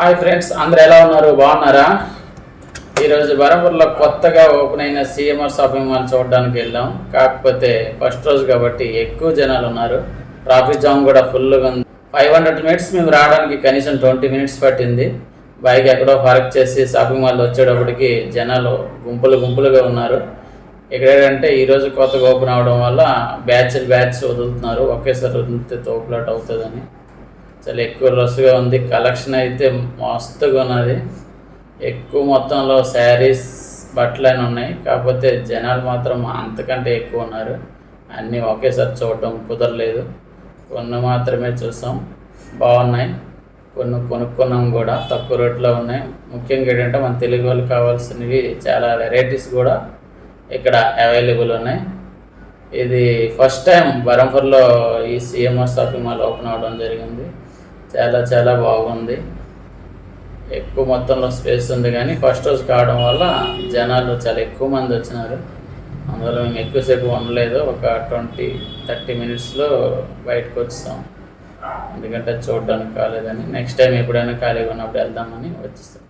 Hi friends, అందరు ఎలా ఉన్నారు? బాగున్నారా? ఈరోజు బరంపూర్లో కొత్తగా ఓపెన్ అయిన సిఎంఆర్ షాపింగ్ మాల్ చూడడానికి వెళ్ళాం. కాకపోతే ఫస్ట్ రోజు కాబట్టి ఎక్కువ జనాలు ఉన్నారు. ట్రాఫిక్ జామ్ కూడా ఫుల్గా ఉంది. 500 మినిట్స్ మేము రావడానికి కనీసం 20 మినిట్స్ పట్టింది. బైక్ ఎక్కడో పార్క్ చేసి షాపింగ్ మాల్ వచ్చేటప్పటికి జనాలు గుంపులుగా ఉన్నారు. ఇక్కడ ఏంటంటే ఈరోజు కొత్తగా ఓపెన్ అవడం వల్ల బ్యాచ్ వదులుతున్నారు. ఒకేసారి వదిలితే తోపులాట అవుతుందని చాలా ఎక్కువ రష్గా ఉంది. కలెక్షన్ అయితే మస్తుగా ఉన్నది. ఎక్కువ మొత్తంలో శారీస్ బట్టలైన ఉన్నాయి. కాకపోతే జనాలు మాత్రం అంతకంటే ఎక్కువ ఉన్నారు. అన్నీ ఒకేసారి చూడటం కుదరలేదు. కొన్ని మాత్రమే చూసాం, బాగున్నాయి. కొన్ని కొనుక్కున్నాం కూడా, తక్కువ రేట్లో ఉన్నాయి. ముఖ్యంగా ఏంటంటే మన తెలుగు వాళ్ళు కావాల్సినవి చాలా వెరైటీస్ కూడా ఇక్కడ అవైలబుల్ ఉన్నాయి. ఇది ఫస్ట్ టైం బరంపూర్లో ఈ సిఎంఆర్ షాపింగ్ మాల్ ఓపెన్ అవ్వడం జరిగింది. చాలా బాగుంది. ఎక్కువ మొత్తంలో స్పేస్ ఉంది, కానీ ఫస్ట్ రోజు కావడం వల్ల జనాలు చాలా ఎక్కువ మంది వచ్చినారు. అందువల్ల మేము ఎక్కువసేపు ఉండలేదు. ఒక 20-30 మినిట్స్లో బయటకు వచ్చాం. ఎందుకంటే చూడడానికి కాలేదని. నెక్స్ట్ టైం ఎప్పుడైనా ఖాళీగా ఉన్నప్పుడు వెళ్దామని వచ్చేస్తాం.